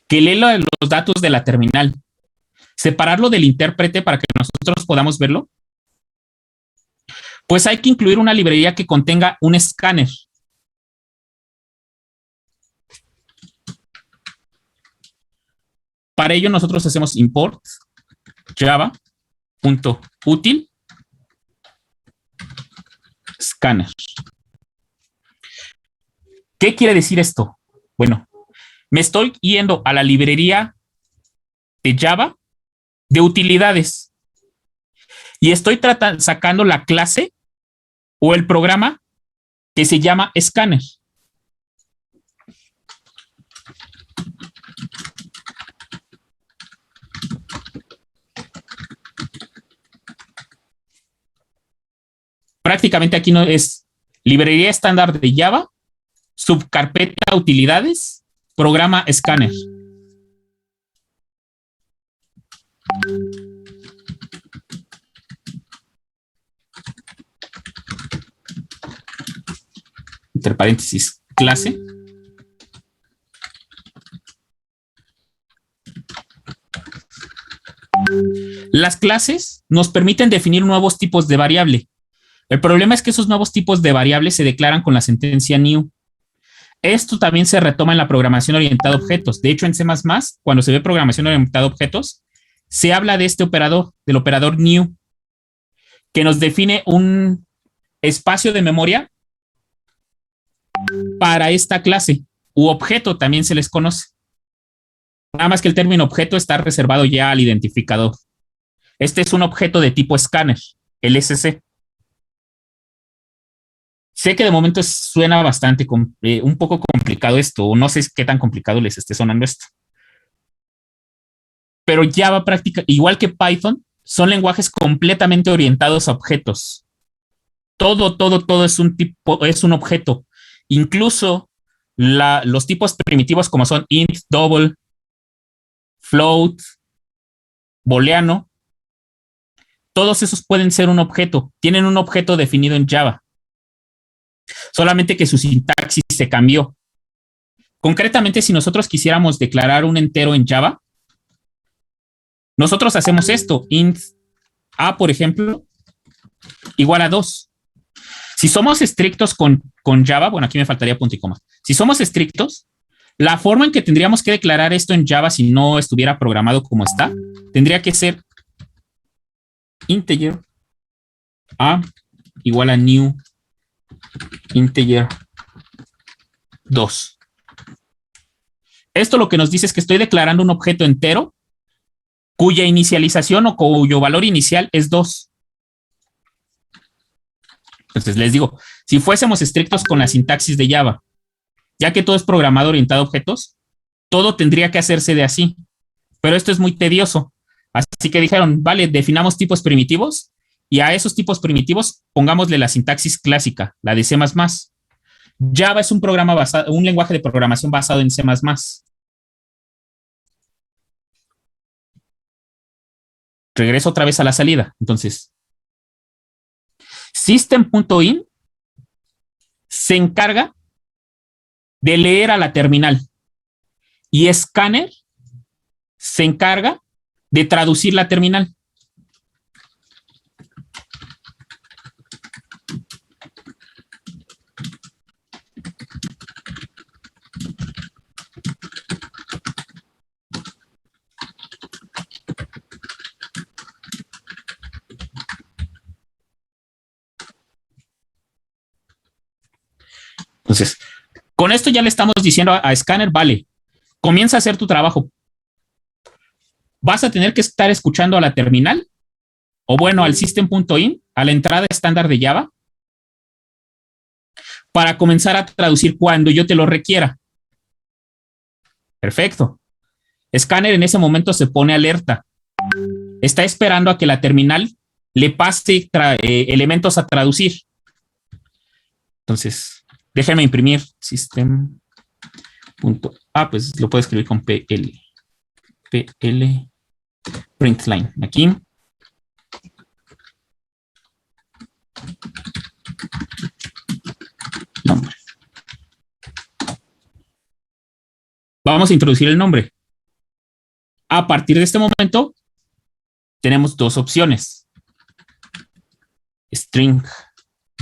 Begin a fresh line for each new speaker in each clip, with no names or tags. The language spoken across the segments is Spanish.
que lee los datos de la terminal, separarlo del intérprete para que nosotros podamos verlo, pues hay que incluir una librería que contenga un escáner. Para ello nosotros hacemos import java.util scanner. ¿Qué quiere decir esto? Bueno, me estoy yendo a la librería de Java de utilidades y estoy sacando la clase o el programa que se llama scanner. Prácticamente aquí no es librería estándar de Java, subcarpeta utilidades, programa scanner. Entre paréntesis, clase. Las clases nos permiten definir nuevos tipos de variable. El problema es que esos nuevos tipos de variables se declaran con la sentencia new. Esto también se retoma en la programación orientada a objetos. De hecho, en C++, cuando se ve programación orientada a objetos, se habla de este operador, del operador new, que nos define un espacio de memoria para esta clase, u objeto también se les conoce. Nada más que el término objeto está reservado ya al identificador. Este es un objeto de tipo scanner, el SC. Sé que de momento suena bastante, un poco complicado esto, o no sé qué tan complicado les esté sonando esto. Pero Java práctica, igual que Python, son lenguajes completamente orientados a objetos. Todo es un tipo, es un objeto. Incluso los tipos primitivos como son int, double, float, booleano, todos esos pueden ser un objeto. Tienen un objeto definido en Java. Solamente que su sintaxis se cambió. Concretamente, si nosotros quisiéramos declarar un entero en Java, nosotros hacemos esto, int a, por ejemplo, igual a 2. Si somos estrictos con Java, bueno, aquí me faltaría punto y coma. Si somos estrictos, la forma en que tendríamos que declarar esto en Java si no estuviera programado como está, tendría que ser integer a igual a new integer 2. Esto lo que nos dice es que estoy declarando un objeto entero cuya inicialización o cuyo valor inicial es 2. Entonces les digo, si fuésemos estrictos con la sintaxis de Java, ya que todo es programado orientado a objetos, todo tendría que hacerse de así. Pero esto es muy tedioso. Así que dijeron, vale, definamos tipos primitivos y a esos tipos primitivos pongámosle la sintaxis clásica, la de C++. Java es un lenguaje de programación basado en C++. Regreso otra vez a la salida. Entonces, system.in se encarga de leer a la terminal y Scanner se encarga de traducir la terminal. Entonces, con esto ya le estamos diciendo a Scanner, vale, comienza a hacer tu trabajo. Vas a tener que estar escuchando a la terminal o bueno, al system.in, a la entrada estándar de Java, para comenzar a traducir cuando yo te lo requiera. Perfecto. Scanner en ese momento se pone alerta. Está esperando a que la terminal le pase elementos a traducir. Entonces, déjenme imprimir system. Pues lo puedo escribir con PL. PL println. Aquí. Nombre. Vamos a introducir el nombre. A partir de este momento, tenemos dos opciones. String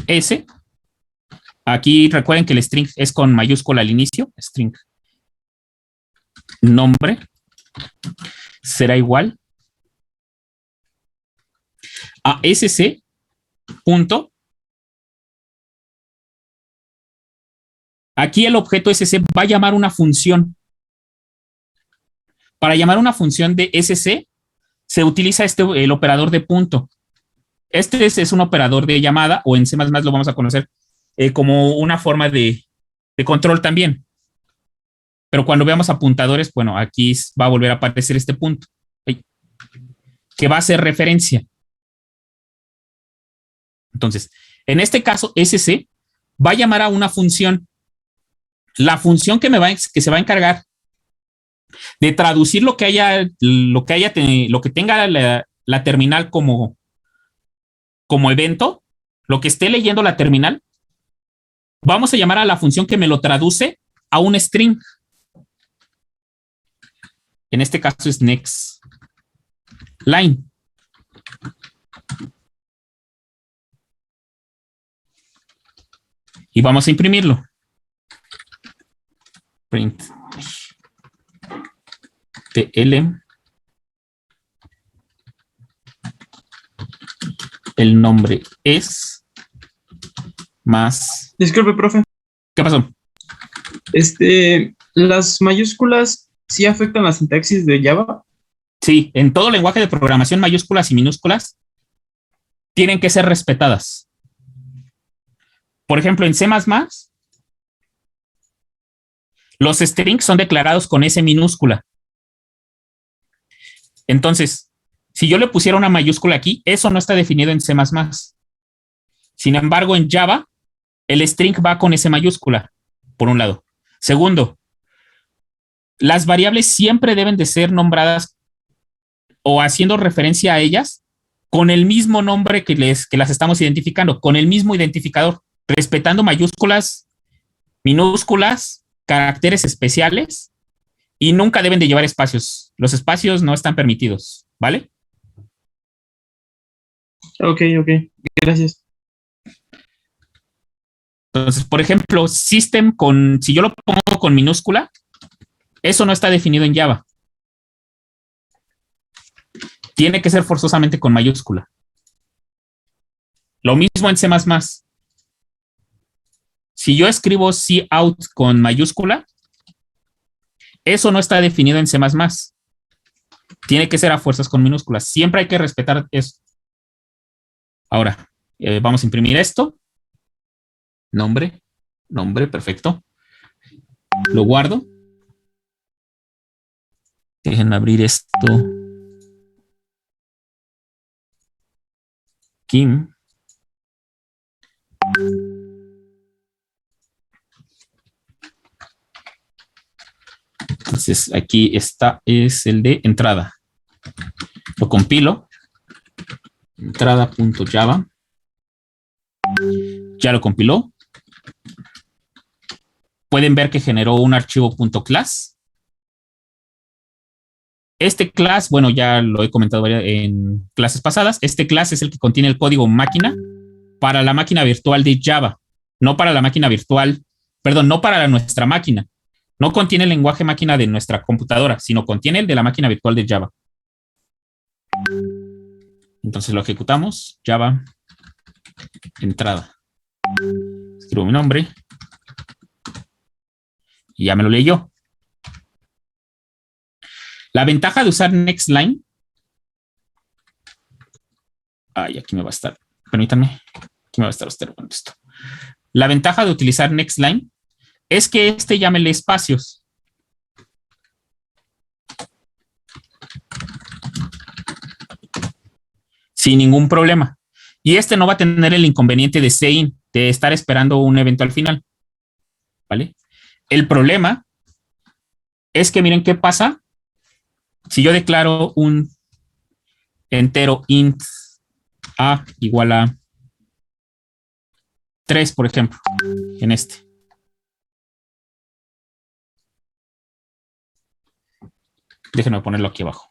S. Aquí recuerden que el string es con mayúscula al inicio. String nombre será igual a sc punto. Aquí el objeto sc va a llamar una función. Para llamar una función de sc se utiliza el operador de punto. Este es un operador de llamada, o en C++ lo vamos a conocer como una forma de control también. Pero cuando veamos apuntadores, bueno, aquí va a volver a aparecer este punto, que va a hacer referencia. Entonces, en este caso, sc va a llamar a una función. La función que se va a encargar de traducir lo que tenga la terminal como evento, lo que esté leyendo la terminal, vamos a llamar a la función que me lo traduce a un string. En este caso es next line. Y vamos a imprimirlo. Print tl. El nombre es más.
Disculpe, profe.
¿Qué pasó?
¿Las mayúsculas sí afectan la sintaxis de Java?
Sí, en todo lenguaje de programación, mayúsculas y minúsculas tienen que ser respetadas. Por ejemplo, en C++, los strings son declarados con S minúscula. Entonces, si yo le pusiera una mayúscula aquí, eso no está definido en C++. Sin embargo, en Java, el string va con S mayúscula, por un lado. Segundo, las variables siempre deben de ser nombradas o haciendo referencia a ellas con el mismo nombre que las estamos identificando, con el mismo identificador, respetando mayúsculas, minúsculas, caracteres especiales, y nunca deben de llevar espacios. Los espacios no están permitidos, ¿vale?
Ok, gracias.
Entonces, por ejemplo, system si yo lo pongo con minúscula, eso no está definido en Java. Tiene que ser forzosamente con mayúscula. Lo mismo en C++. Si yo escribo cout con mayúscula, eso no está definido en C++. Tiene que ser a fuerzas con minúsculas. Siempre hay que respetar eso. Ahora, vamos a imprimir esto. Nombre, perfecto. Lo guardo. Dejen abrir esto. Kim. Entonces, aquí está, es el de entrada. Lo compilo. Entrada.java. Ya lo compiló. Pueden ver que generó un archivo .class. Este class, bueno, ya lo he comentado en clases pasadas. Este class es el que contiene el código máquina para la máquina virtual de Java, no para la máquina virtual, perdón, no para nuestra máquina. No contiene el lenguaje máquina de nuestra computadora, sino contiene el de la máquina virtual de Java. Entonces lo ejecutamos. Java, entrada. Escribo mi nombre. Y ya me lo leyó. La ventaja de usar NextLine. Ay, aquí me va a estar. Permítanme. Aquí me va a estar observando esto. La ventaja de utilizar NextLine es que este ya me lee espacios. Sin ningún problema. Y este no va a tener el inconveniente de sein, de estar esperando un evento al final. ¿Vale? El problema es que miren qué pasa si yo declaro un entero int a igual a 3, por ejemplo, en este. Déjenme ponerlo aquí abajo.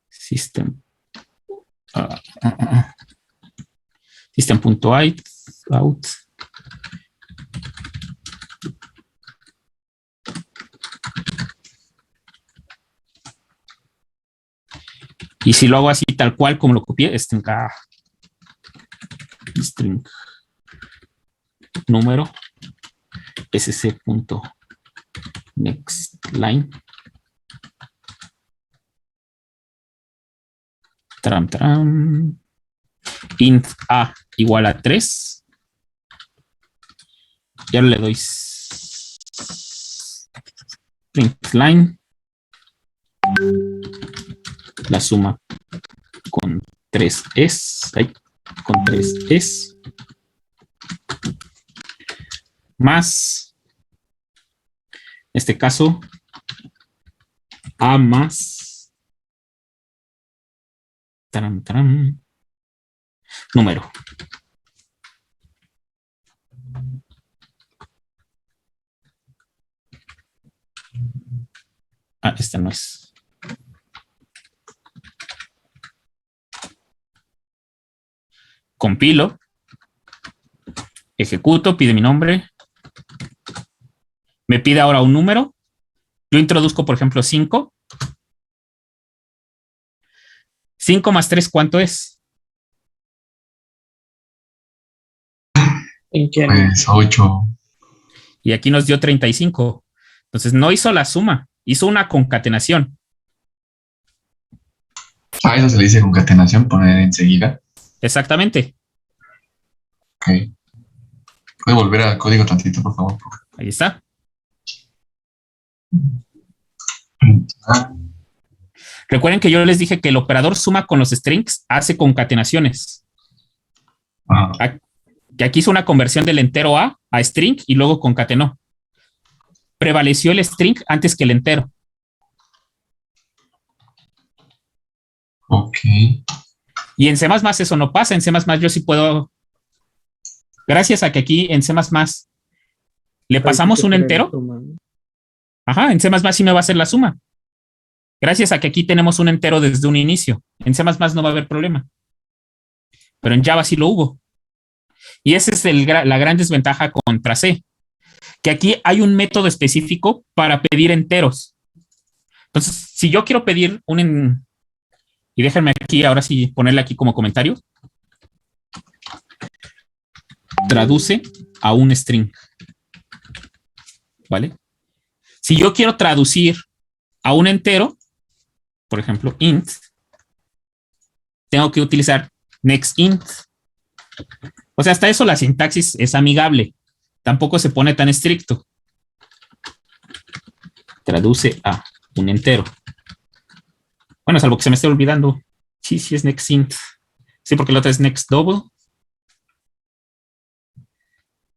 System. System.out. Out. Y si lo hago así tal cual como lo copié, string número sc.nextLine int a igual a 3 y ahora le doy print line la suma con 3 es más, en este caso, a más número. Esta no es. Compilo, ejecuto, pide mi nombre, me pide ahora un número, yo introduzco, por ejemplo, 5. 5 más 3, ¿cuánto es?
¿En qué?
Pues 8.
Y aquí nos dio 35. Entonces no hizo la suma, hizo una concatenación.
Eso se le dice concatenación, poner enseguida.
Exactamente.
Ok. ¿Puede volver al código tantito, por favor?
Ahí está. Recuerden que yo les dije que el operador suma con los strings hace concatenaciones.
Ajá.
Que aquí hizo una conversión del entero a string y luego concatenó. Prevaleció el string antes que el entero.
Ok.
Y en C++ eso no pasa. En C++ yo sí puedo. Gracias a que aquí en C++ le pasamos un entero. Ajá, en C++ sí me va a hacer la suma. Gracias a que aquí tenemos un entero desde un inicio. En C++ no va a haber problema. Pero en Java sí lo hubo. Y esa es la gran desventaja contra C. Que aquí hay un método específico para pedir enteros. Entonces, si yo quiero pedir y déjenme aquí, ahora sí, ponerle aquí como comentario. Traduce a un string. ¿Vale? Si yo quiero traducir a un entero, por ejemplo, int, tengo que utilizar nextInt. O sea, hasta eso la sintaxis es amigable. Tampoco se pone tan estricto. Traduce a un entero. Bueno, salvo que se me esté olvidando. Sí es nextInt. Sí, porque la otra es nextDouble.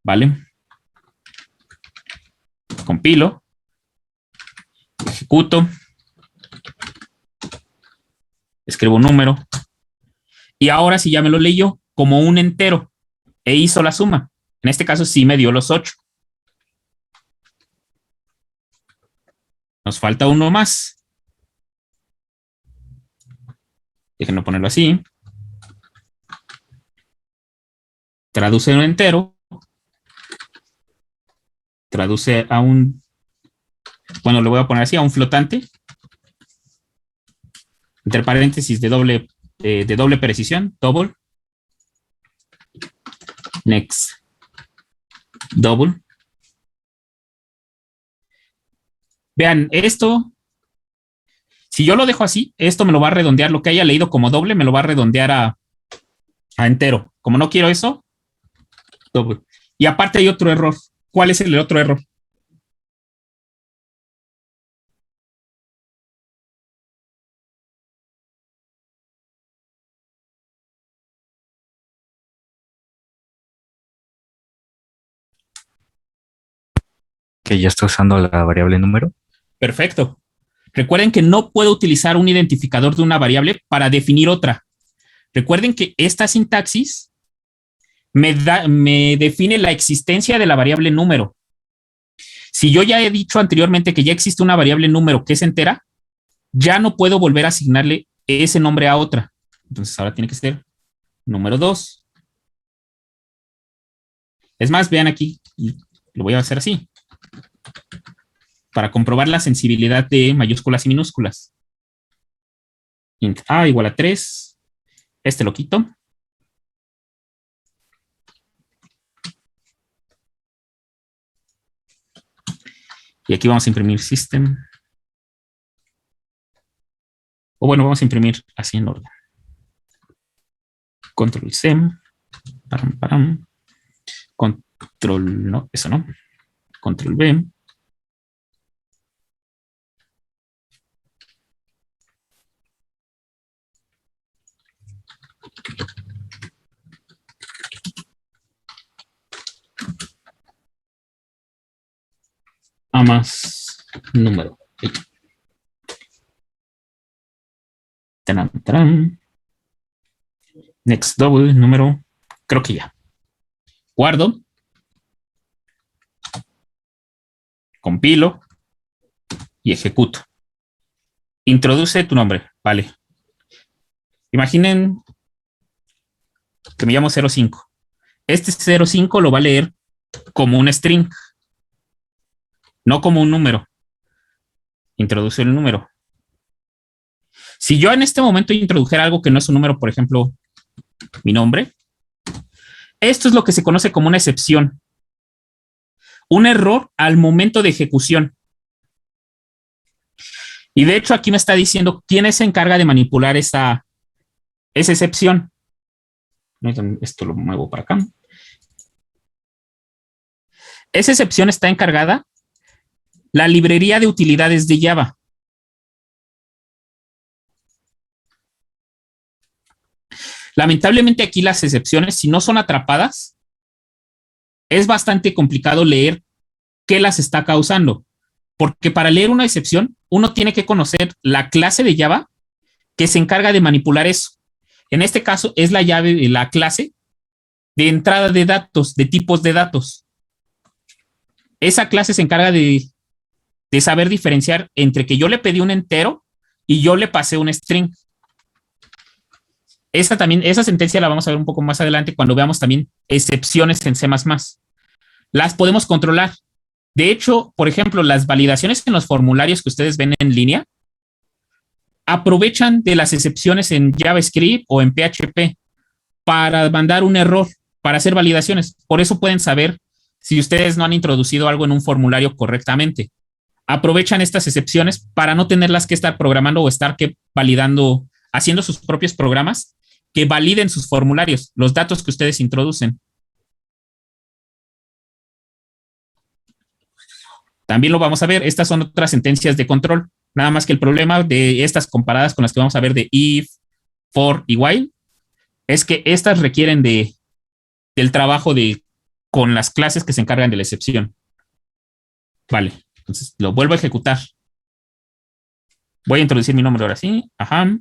¿Vale? Compilo. Ejecuto. Escribo un número. Y ahora sí ya me lo leyó como un entero. E hizo la suma. En este caso sí me dio los 8. Nos falta uno más. Déjenme ponerlo así. Traduce un entero. Traduce a un... Bueno, lo voy a poner así, a un flotante. Entre paréntesis de doble precisión. Double. Next. Double. Vean, esto... Si yo lo dejo así, esto me lo va a redondear. Lo que haya leído como doble me lo va a redondear a entero. Como no quiero eso, doble. Y aparte hay otro error. ¿Cuál es el otro error?
Que ya está usando la variable número.
Perfecto. Recuerden que no puedo utilizar un identificador de una variable para definir otra. Recuerden que esta sintaxis me define la existencia de la variable número, Si yo ya he dicho anteriormente que ya existe una variable número que es entera, ya no puedo volver a asignarle ese nombre a otra. Entonces ahora tiene que ser número 2. Es más, vean aquí, lo voy a hacer así, para comprobar la sensibilidad de mayúsculas y minúsculas. Int a igual a 3. Este lo quito. Y aquí vamos a imprimir system. O bueno, vamos a imprimir así en orden. Control C. Param, param. Control, no, eso no. Control V. A más número. Taran, taran. Next double número. Creo que ya. Guardo. Compilo. Y ejecuto. Introduce tu nombre. Vale. Imaginen que me llamo 05. Este 05 lo va a leer como un string, no como un número. Introduce el número. Si yo en este momento introdujera algo que no es un número, por ejemplo, mi nombre, esto es lo que se conoce como una excepción. Un error al momento de ejecución. Y de hecho aquí me está diciendo quién se encarga de manipular esa excepción. Esto lo muevo para acá. Esa excepción está encargada la librería de utilidades de Java. Lamentablemente aquí las excepciones, si no son atrapadas, es bastante complicado leer qué las está causando. Porque para leer una excepción, uno tiene que conocer la clase de Java que se encarga de manipular eso. En este caso es la llave de la clase de entrada de datos, de tipos de datos. Esa clase se encarga de saber diferenciar entre que yo le pedí un entero y yo le pasé un string. Esa sentencia la vamos a ver un poco más adelante cuando veamos también excepciones en C++. Las podemos controlar. De hecho, por ejemplo, las validaciones en los formularios que ustedes ven en línea aprovechan de las excepciones en JavaScript o en PHP para mandar un error, para hacer validaciones. Por eso pueden saber si ustedes no han introducido algo en un formulario correctamente. Aprovechan estas excepciones para no tenerlas que estar programando o estar validando, haciendo sus propios programas que validen sus formularios, los datos que ustedes introducen. También lo vamos a ver, estas son otras sentencias de control, nada más que el problema de estas comparadas con las que vamos a ver de if, for y while, es que estas requieren del trabajo con las clases que se encargan de la excepción. Vale, entonces lo vuelvo a ejecutar. Voy a introducir mi nombre ahora sí. Ajá.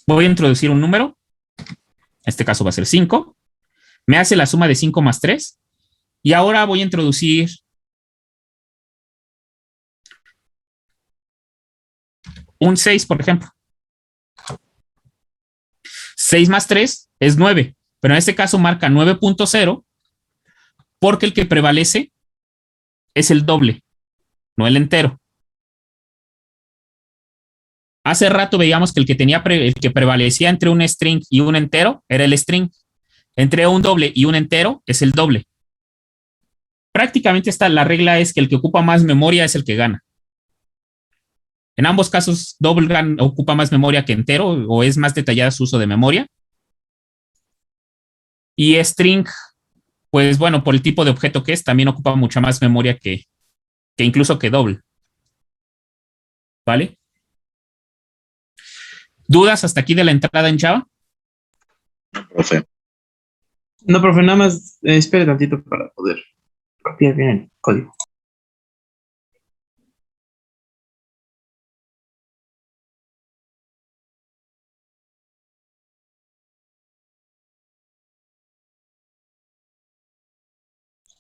Voy a introducir un número. En este caso va a ser 5. Me hace la suma de 5 más 3. Y ahora voy a introducir un 6, por ejemplo. 6 más 3 es 9. Pero en este caso marca 9.0 porque el que prevalece es el doble, no el entero. Hace rato veíamos que el que prevalecía entre un string y un entero era el string. Entre un doble y un entero es el doble. Prácticamente la regla es que el que ocupa más memoria es el que gana. En ambos casos, doble ocupa más memoria que entero o es más detallada su uso de memoria. Y string, pues bueno, por el tipo de objeto que es, también ocupa mucha más memoria que incluso que doble. ¿Vale? ¿Dudas hasta aquí de la entrada en Java?
Profe.
No, profe, nada más espere tantito para poder copiar bien el código.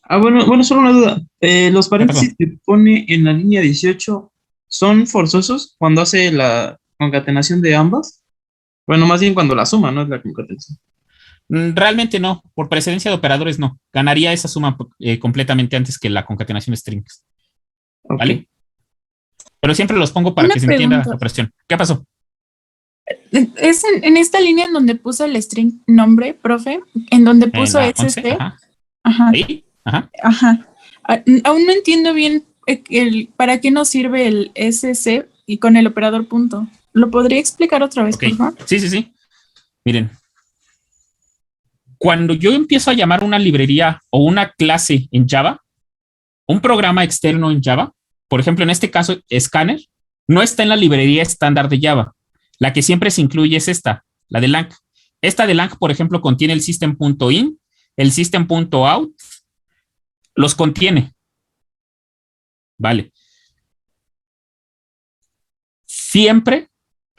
Bueno, solo una duda. ¿Los
¿Qué pasó?
paréntesis que pone en la línea 18 son forzosos cuando hace la concatenación de ambas? Bueno, más bien cuando la suma, no es la concatenación.
Realmente no, por precedencia de operadores no. Ganaría esa suma completamente antes que la concatenación de strings,
Ok.
¿vale? Pero siempre los pongo para
Una
que se entienda la
pregunta.
operación. ¿Qué pasó?
Es en esta línea en donde puso el string nombre, profe, en donde
En
puso
la 11,
SC.
ajá.
Ajá,
Ahí, ajá.
ajá. Aún no entiendo bien para qué nos sirve el SC y con el operador punto. ¿Lo podría explicar otra vez,
Ok.
por favor?
Sí, sí, sí. Miren, cuando yo empiezo a llamar una librería o una clase en Java, un programa externo en Java, por ejemplo, en este caso, Scanner, no está en la librería estándar de Java. La que siempre se incluye es esta, la de Lang. Esta de Lang, por ejemplo, contiene el system.in, el system.out, los contiene. Vale. Siempre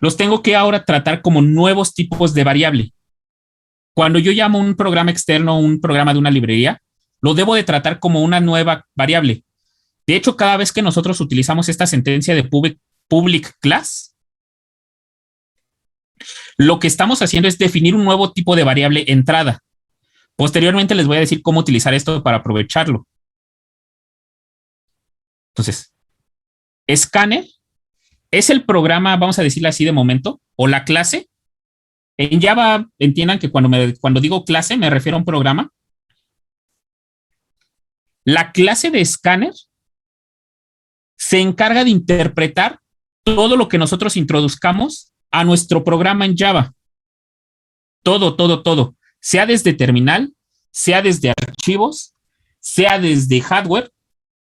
los tengo que ahora tratar como nuevos tipos de variable. Cuando yo llamo un programa externo, un programa de una librería, lo debo de tratar como una nueva variable. De hecho, cada vez que nosotros utilizamos esta sentencia de public class, lo que estamos haciendo es definir un nuevo tipo de variable entrada. Posteriormente les voy a decir cómo utilizar esto para aprovecharlo. Entonces, Scanner es el programa, vamos a decirlo así de momento, o la clase. En Java entiendan que cuando digo clase me refiero a un programa. La clase de Scanner se encarga de interpretar todo lo que nosotros introduzcamos a nuestro programa en Java. Todo, todo, todo. Sea desde terminal, sea desde archivos, sea desde hardware.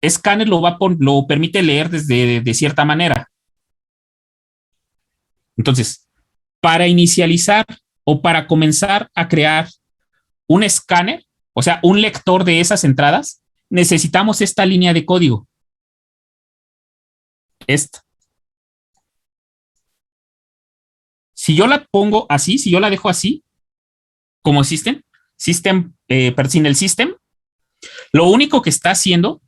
Scanner lo permite leer desde de cierta manera. Entonces, para inicializar o para comenzar a crear un escáner, o sea, un lector de esas entradas, necesitamos esta línea de código. Esta. Si yo la pongo así, si yo la dejo así, como sin el system, lo único que está haciendo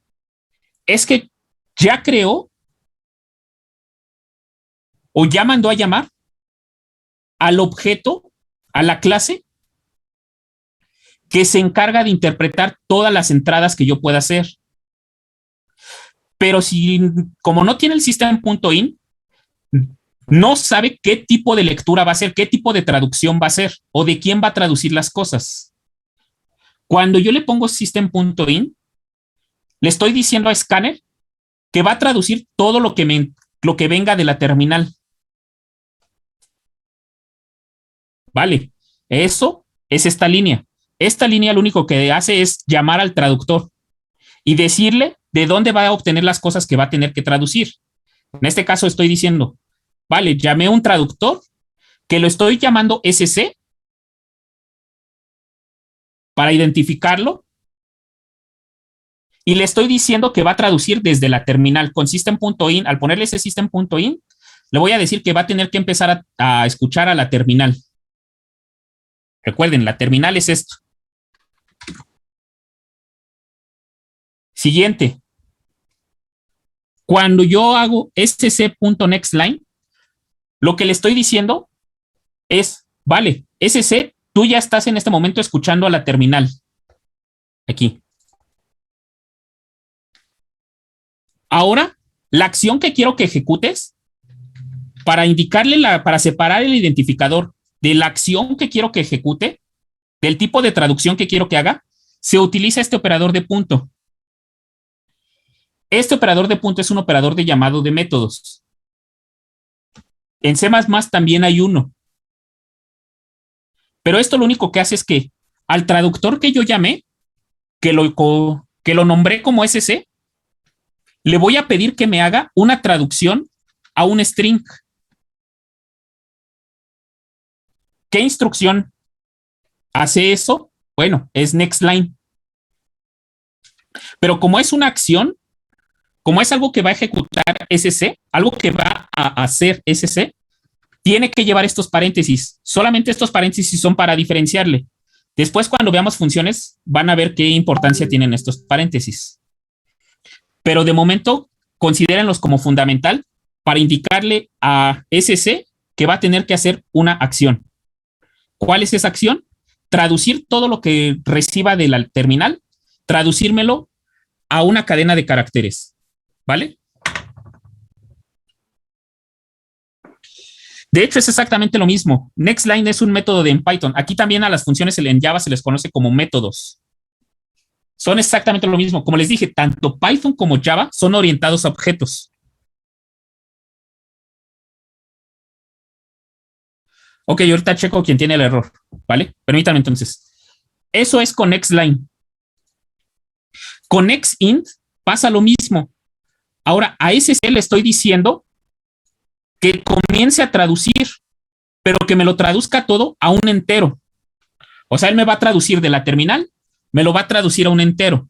es que ya creó o ya mandó a llamar al objeto, a la clase que se encarga de interpretar todas las entradas que yo pueda hacer. Pero si, como no tiene el system.in, no sabe qué tipo de lectura va a ser, qué tipo de traducción va a ser o de quién va a traducir las cosas. Cuando yo le pongo system.in, le estoy diciendo a Scanner que va a traducir todo lo que venga de la terminal. Vale, eso es esta línea. Esta línea lo único que hace es llamar al traductor y decirle de dónde va a obtener las cosas que va a tener que traducir. En este caso estoy diciendo, vale, llamé a un traductor que lo estoy llamando SC para identificarlo y le estoy diciendo que va a traducir desde la terminal con system.in. Al ponerle ese system.in, le voy a decir que va a tener que empezar a escuchar a la terminal. Recuerden, la terminal es esto. Siguiente. Cuando yo hago sc.nextLine, lo que le estoy diciendo es, vale, sc, tú ya estás en este momento escuchando a la terminal. Aquí. Ahora, la acción que quiero que ejecutes para para separar el identificador de la acción que quiero que ejecute, del tipo de traducción que quiero que haga, se utiliza este operador de punto. Este operador de punto es un operador de llamado de métodos. En C++ también hay uno. Pero esto lo único que hace es que al traductor que yo llamé, que lo nombré como SC, le voy a pedir que me haga una traducción a un string. ¿Qué instrucción hace eso? Bueno, es nextLine. Pero como es una acción, como es algo que va a ejecutar SC, algo que va a hacer SC, tiene que llevar estos paréntesis. Solamente estos paréntesis son para diferenciarle. Después, cuando veamos funciones, van a ver qué importancia tienen estos paréntesis. Pero de momento, considérenlos como fundamental para indicarle a SC que va a tener que hacer una acción. ¿Cuál es esa acción? Traducir todo lo que reciba de la terminal, traducírmelo a una cadena de caracteres. ¿Vale? De hecho, es exactamente lo mismo. NextLine es un método en Python. Aquí también a las funciones en Java se les conoce como métodos. Son exactamente lo mismo. Como les dije, tanto Python como Java son orientados a objetos. Ok, ahorita checo quién tiene el error, ¿vale? Permítanme entonces. Eso es con NextLine. Con NextInt pasa lo mismo. Ahora, a SC le estoy diciendo que comience a traducir, pero que me lo traduzca todo a un entero. O sea, él me va a traducir de la terminal, me lo va a traducir a un entero.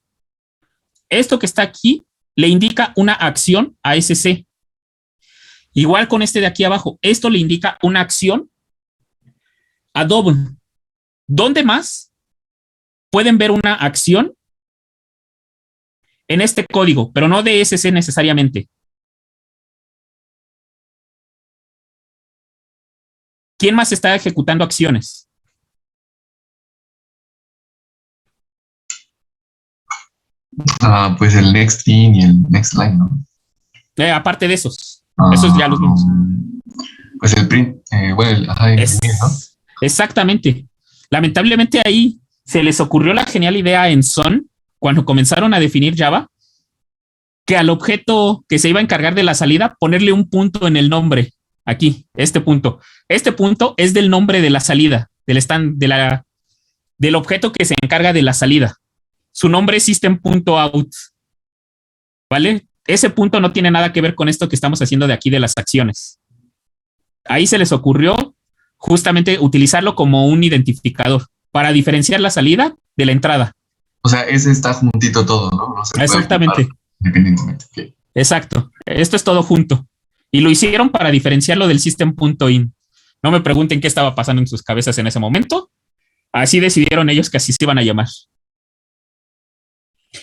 Esto que está aquí le indica una acción a SC. Igual con este de aquí abajo, esto le indica una acción a double. ¿Dónde más pueden ver una acción? En este código, pero no de SC necesariamente. ¿Quién más está ejecutando acciones?
Pues el NextIn y el NextLine, ¿no?
Aparte de esos. Esos ya los vimos.
Pues el print, bueno, el ¿no?
Exactamente. Lamentablemente ahí se les ocurrió la genial idea en Sun, cuando comenzaron a definir Java, que al objeto que se iba a encargar de la salida, ponerle un punto en el nombre. Aquí, este punto. Este punto es del nombre de la salida, del objeto que se encarga de la salida. Su nombre es system.out. ¿Vale? Ese punto no tiene nada que ver con esto que estamos haciendo de aquí de las acciones. Ahí se les ocurrió justamente utilizarlo como un identificador para diferenciar la salida de la entrada.
O sea, ese está juntito todo, ¿no? No se
exactamente.
Independientemente. Okay.
Exacto. Esto es todo junto. Y lo hicieron para diferenciarlo del system.in. No me pregunten qué estaba pasando en sus cabezas en ese momento. Así decidieron ellos que así se iban a llamar.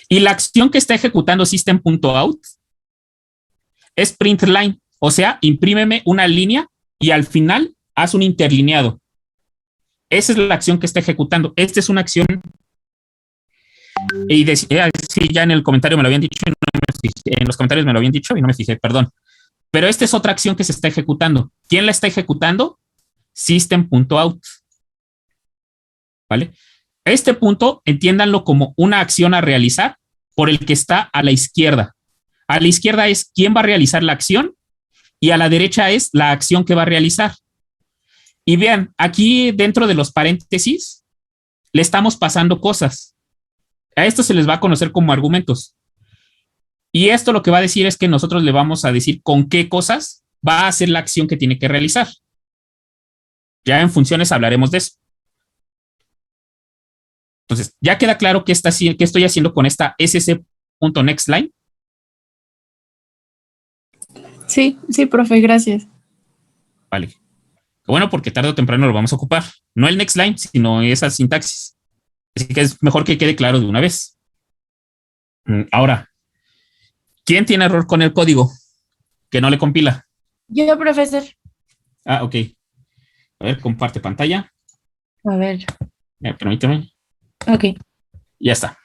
Y la acción que está ejecutando system.out es printLine. O sea, imprímeme una línea y al final haz un interlineado. Esa es la acción que está ejecutando. Esta es una acción. Y sí, ya en el comentario me lo habían dicho. En los comentarios me lo habían dicho y no me fijé, perdón. Pero esta es otra acción que se está ejecutando. ¿Quién la está ejecutando? System.out. ¿Vale? Este punto, entiéndanlo como una acción a realizar por el que está a la izquierda. A la izquierda es quién va a realizar la acción y a la derecha es la acción que va a realizar. Y vean, aquí dentro de los paréntesis le estamos pasando cosas. A esto se les va a conocer como argumentos. Y esto lo que va a decir es que nosotros le vamos a decir con qué cosas va a hacer la acción que tiene que realizar. Ya en funciones hablaremos de eso. Entonces, ¿ya queda claro qué estoy haciendo con esta sc.nextLine?
Sí, profe, gracias.
Vale. Bueno, porque tarde o temprano lo vamos a ocupar. No el NextLine, sino esa sintaxis. Así que es mejor que quede claro de una vez. Ahora, ¿quién tiene error con el código que no le compila?
Yo, profesor.
Ok. A ver, comparte pantalla.
A ver.
Permíteme.
Ok.
Ya está.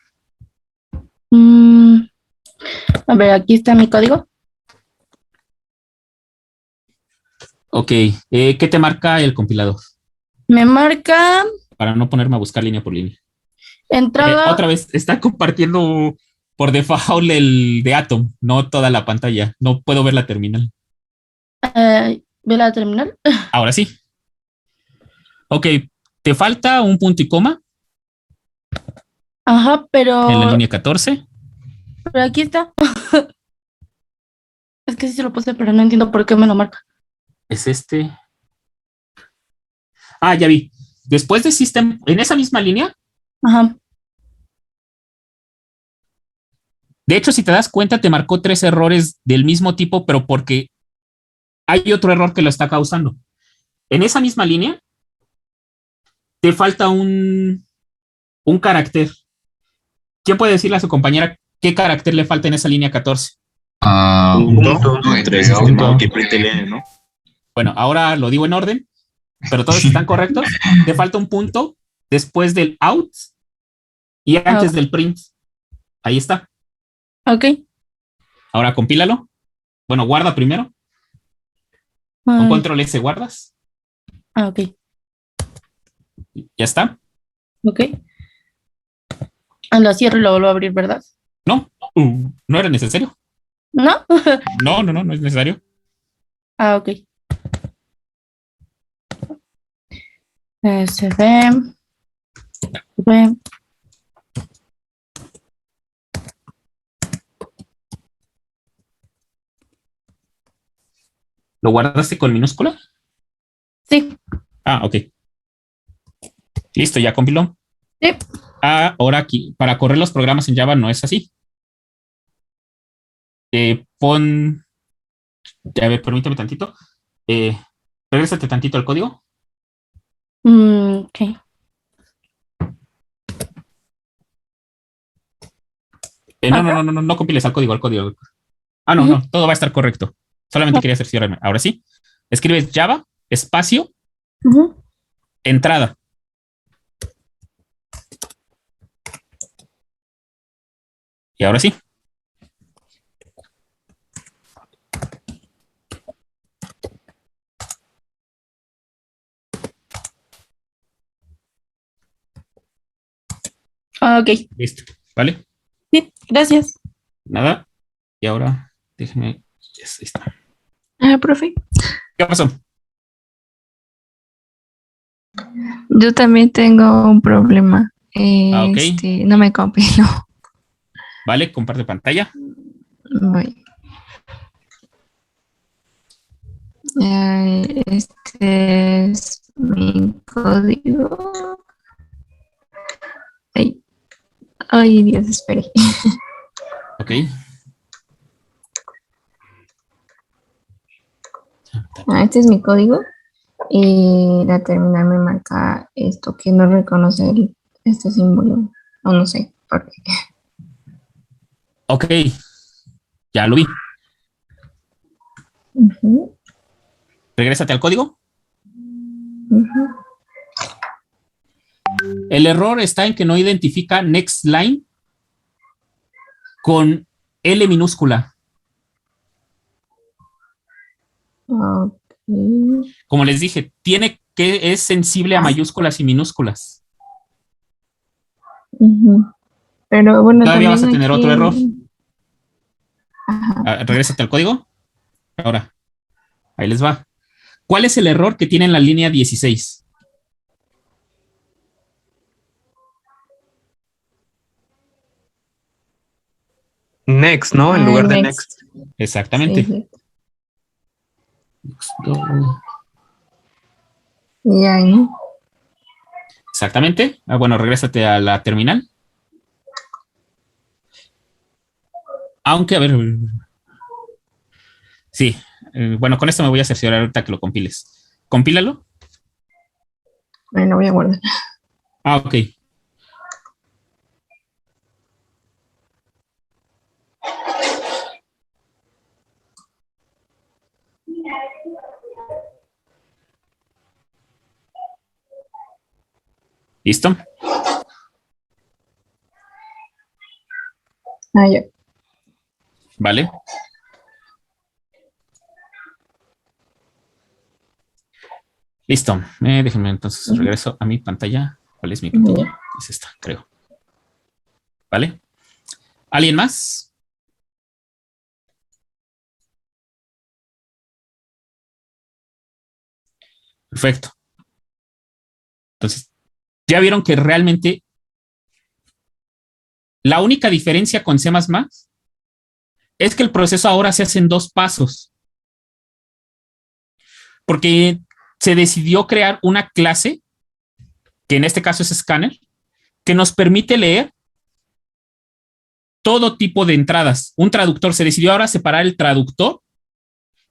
A ver, aquí está mi código.
Ok. ¿Qué te marca el compilador?
Me marca
Para no ponerme a buscar línea por línea.
entrada.
Otra vez, está compartiendo por default el de Atom, no toda la pantalla. No puedo ver la terminal.
¿Ve la terminal?
Ahora sí. Ok. ¿Te falta un punto y coma?
Ajá, pero.
En la línea 14.
Pero aquí está. Es que sí se lo puse, pero no entiendo por qué me lo marca.
Es este. Ya vi. Después de System, en esa misma línea.
Ajá.
De hecho, si te das cuenta, te marcó 3 errores del mismo tipo, pero porque hay otro error que lo está causando. En esa misma línea, te falta un Un carácter. ¿Quién puede decirle a su compañera qué carácter le falta en esa línea 14?
Un
Punto,
punto entre
3
punto.
múltiple de N, ¿no?
Bueno, ahora lo digo en orden, pero todos están correctos. Te falta un punto después del out y antes del print. Ahí está.
Ok.
Ahora compílalo. Bueno, guarda primero. Con
Ay,
control S guardas.
ok.
Ya está.
Ok. Lo cierro y lo vuelvo a abrir, ¿verdad?
No, no era necesario.
¿No?
No es necesario.
Ah, ok. Se ve. Ve.
¿Lo guardaste con minúscula?
Sí.
Ah, ok. Listo, ya compiló.
Sí.
Ahora aquí, para correr los programas en Java no es así. Pon. A ver, permíteme tantito. Regrésate tantito al código.
Ok.
No compiles al código, al código. No, todo va a estar correcto. Solamente quería cerciorarme. Ahora sí. Escribes Java, espacio, entrada. Y ahora sí.
Ok.
Listo. ¿Vale?
Sí, gracias.
Nada. Y ahora, déjeme. Yes, ahí está.
Profe,
¿Qué pasó?
yo también tengo un problema.
Ok.
No me compilo.
Vale, comparte pantalla.
Voy. Este es mi código. Ay, Dios, espere.
Ok.
Este es mi código. Y la terminal me marca esto, que no reconoce este símbolo. O no sé por qué.
Ok. Ya lo vi. Regrésate al código. El error está en que no identifica next line con L minúscula. Como les dije, es sensible a mayúsculas y minúsculas.
Pero bueno,
todavía vas a
también
tener
aquí
otro error.
Ajá.
Regrésate al código. Ahora, ahí les va. ¿Cuál es el error que tiene en la línea 16?
Next, ¿no? En lugar de next.
Exactamente.
Sí. Y ahí.
Exactamente. Bueno, regrésate a la terminal. Aunque, a ver. Sí. Bueno, con esto me voy a cerciorar ahorita que lo compiles. Compílalo.
Bueno, voy a guardar.
Ok. ¿Listo?
Ya.
Vale. Listo. Déjenme entonces regreso a mi pantalla. ¿Cuál es mi pantalla? Es esta, creo. ¿Vale? ¿Alguien más? Perfecto. Entonces, ya vieron que realmente la única diferencia con C++ es que el proceso ahora se hace en 2 pasos. Porque se decidió crear una clase, que en este caso es Scanner, que nos permite leer todo tipo de entradas. Un traductor, se decidió ahora separar el traductor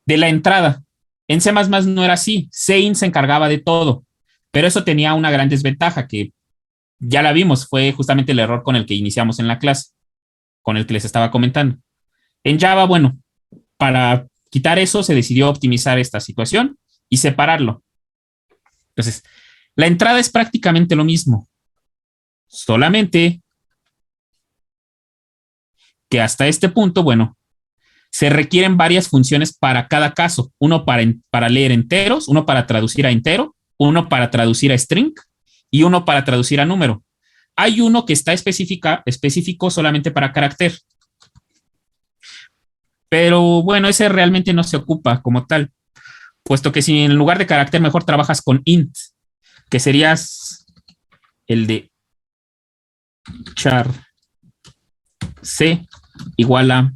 de la entrada. En C++ no era así. Sein se encargaba de todo. Pero eso tenía una gran desventaja, que ya la vimos, fue justamente el error con el que iniciamos en la clase, con el que les estaba comentando. En Java, bueno, para quitar eso se decidió optimizar esta situación y separarlo. Entonces, la entrada es prácticamente lo mismo, solamente que hasta este punto, bueno, se requieren varias funciones para cada caso. Uno para leer enteros, uno para traducir a entero, uno para traducir a string y uno para traducir a número. Hay uno que está específico solamente para carácter. Pero bueno, ese realmente no se ocupa como tal, puesto que si en lugar de carácter mejor trabajas con int, que serías el de char c igual a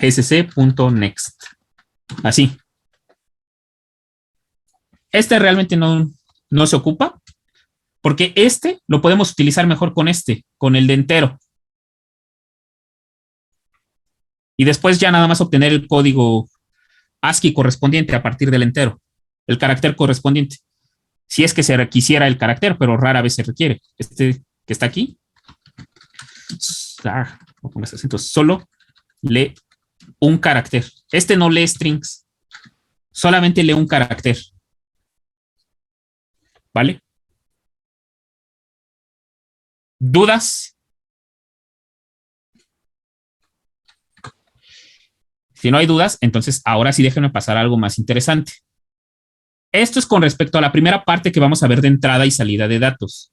sc.next. Así. Este realmente no se ocupa, porque este lo podemos utilizar mejor con el de entero. Y después ya nada más obtener el código ASCII correspondiente a partir del entero, el carácter correspondiente. Si es que se requisiera el carácter, pero rara vez se requiere. Este que está aquí, no pongas acento, solo lee un carácter. Este no lee strings, solamente lee un carácter. ¿Vale? ¿Dudas? Si no hay dudas, entonces ahora sí déjenme pasar a algo más interesante. Esto es con respecto a la primera parte que vamos a ver de entrada y salida de datos.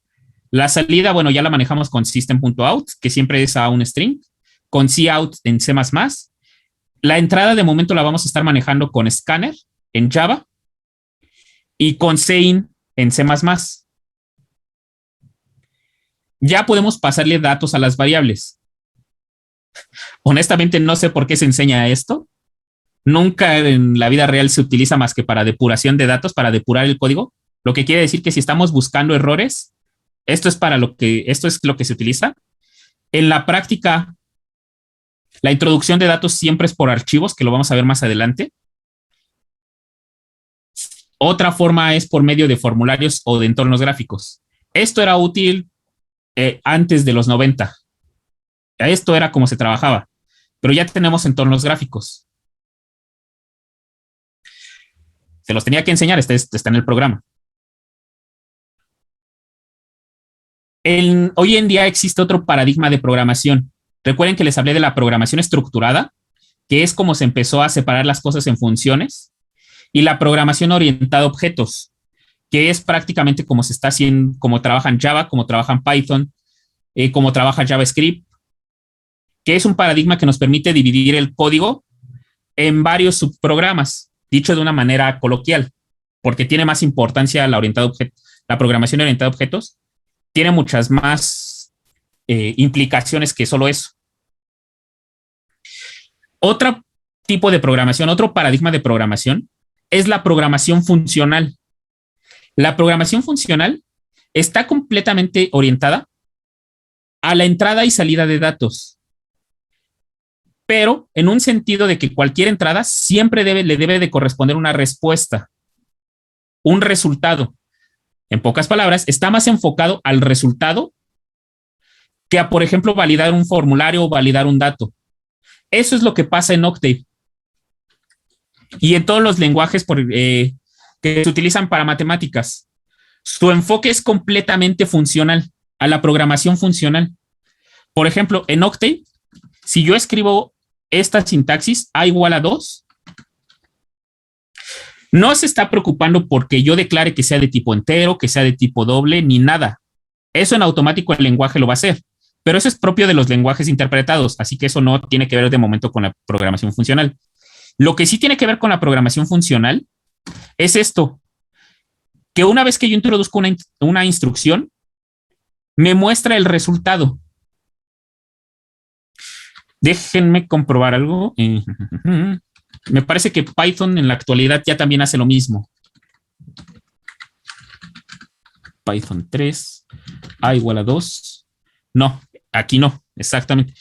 La salida, bueno, ya la manejamos con system.out, que siempre es a un string, con cout en C++. La entrada de momento la vamos a estar manejando con scanner en Java y con sein en C++. Ya podemos pasarle datos a las variables. Honestamente no sé por qué se enseña esto. Nunca en la vida real se utiliza más que para depuración de datos, para depurar el código. Lo que quiere decir que si estamos buscando errores, esto es lo que se utiliza. En la práctica, la introducción de datos siempre es por archivos, que lo vamos a ver más adelante. Otra forma es por medio de formularios o de entornos gráficos. Esto era útil antes de los 90. Esto era como se trabajaba, pero ya tenemos entornos gráficos. Se los tenía que enseñar, está en el programa. Hoy en día existe otro paradigma de programación. Recuerden que les hablé de la programación estructurada, que es como se empezó a separar las cosas en funciones, y la programación orientada a objetos, que es prácticamente como se está haciendo, como trabajan Java, como trabajan Python, como trabaja JavaScript, que es un paradigma que nos permite dividir el código en varios subprogramas, dicho de una manera coloquial, porque tiene más importancia la programación orientada a objetos, tiene muchas más implicaciones que solo eso. Otro tipo de programación, otro paradigma de programación es la programación funcional. La programación funcional está completamente orientada a la entrada y salida de datos, pero en un sentido de que cualquier entrada siempre le debe de corresponder una respuesta, un resultado. En pocas palabras, está más enfocado al resultado que a, por ejemplo, validar un formulario o validar un dato. Eso es lo que pasa en Octave y en todos los lenguajes que se utilizan para matemáticas. Su enfoque es completamente funcional, a la programación funcional. Por ejemplo, en Octave, si yo escribo esta sintaxis A igual a 2, no se está preocupando porque yo declare que sea de tipo entero, que sea de tipo doble, ni nada. Eso en automático el lenguaje lo va a hacer, pero eso es propio de los lenguajes interpretados, así que eso no tiene que ver de momento con la programación funcional. Lo que sí tiene que ver con la programación funcional es esto, que una vez que yo introduzco una instrucción, me muestra el resultado. Déjenme comprobar algo. Me parece que Python en la actualidad ya también hace lo mismo. Python 3, A igual a 2. No, aquí no, exactamente.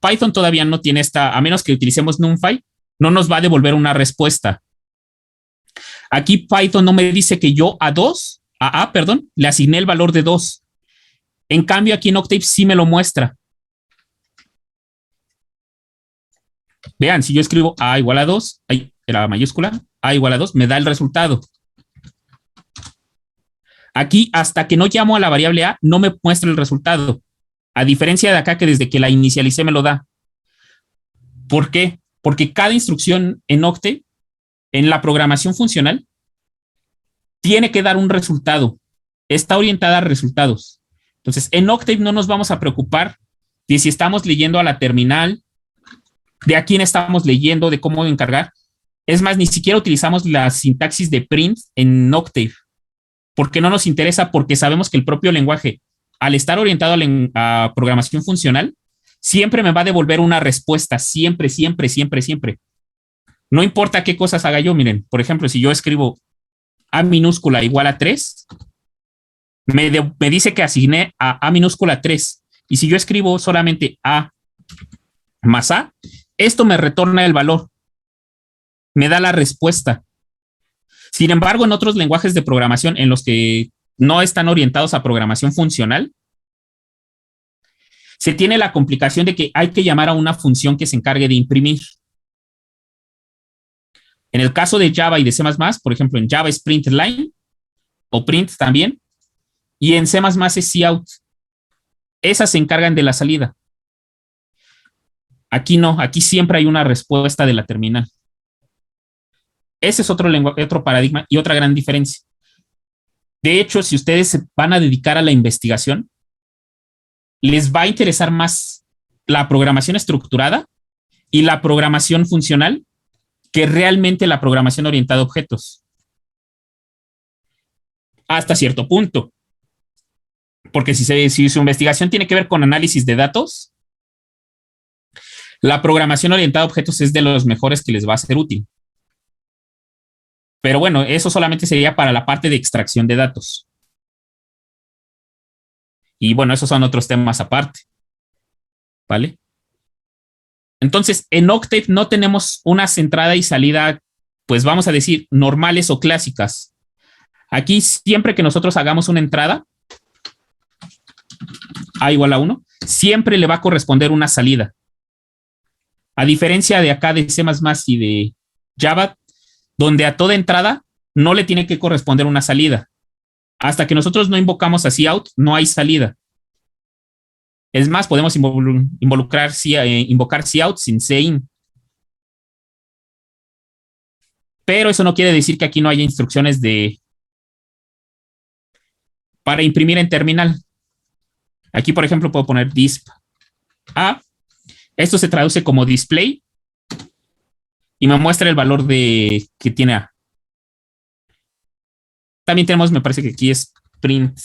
Python todavía no tiene a menos que utilicemos NumPy, no nos va a devolver una respuesta. Aquí Python no me dice que yo a A, le asigné el valor de 2. En cambio, aquí en Octave sí me lo muestra. Vean, si yo escribo A igual a 2, ahí era mayúscula, A igual a 2, me da el resultado. Aquí, hasta que no llamo a la variable A, no me muestra el resultado. A diferencia de acá, que desde que la inicialicé me lo da. ¿Por qué? Porque cada instrucción en Octave, en la programación funcional, tiene que dar un resultado. Está orientada a resultados. Entonces, en Octave no nos vamos a preocupar de si estamos leyendo a la terminal, de a quién estamos leyendo, de cómo encargar. Es más, ni siquiera utilizamos la sintaxis de print en Octave, porque no nos interesa, porque sabemos que el propio lenguaje, al estar orientado a programación funcional, siempre me va a devolver una respuesta, siempre, siempre, siempre, siempre. No importa qué cosas haga yo, miren, por ejemplo, si yo escribo A minúscula igual a 3, me dice que asigné a minúscula 3, y si yo escribo solamente A más A, esto me retorna el valor, me da la respuesta. Sin embargo, en otros lenguajes de programación en los que no están orientados a programación funcional, se tiene la complicación de que hay que llamar a una función que se encargue de imprimir. En el caso de Java y de C++, por ejemplo, en Java es println o print también, y en C++ es cout. Esas se encargan de la salida. Aquí no, aquí siempre hay una respuesta de la terminal. Ese es otro lenguaje, otro paradigma y otra gran diferencia. De hecho, si ustedes se van a dedicar a la investigación, les va a interesar más la programación estructurada y la programación funcional que realmente la programación orientada a objetos. Hasta cierto punto. Porque si su investigación tiene que ver con análisis de datos, la programación orientada a objetos es de los mejores que les va a ser útil. Pero bueno, eso solamente sería para la parte de extracción de datos. Y bueno, esos son otros temas aparte. ¿Vale? Entonces, en Octave no tenemos unas entrada y salida, pues vamos a decir, normales o clásicas. Aquí, siempre que nosotros hagamos una entrada, A igual a 1, siempre le va a corresponder una salida. A diferencia de acá de C++ y de Java, donde a toda entrada no le tiene que corresponder una salida. Hasta que nosotros no invocamos a cout, no hay salida. Es más, podemos invocar cout sin cin. Pero eso no quiere decir que aquí no haya instrucciones para imprimir en terminal. Aquí, por ejemplo, puedo poner disp A. Esto se traduce como display y me muestra el valor que tiene A. También tenemos, me parece que aquí es printf.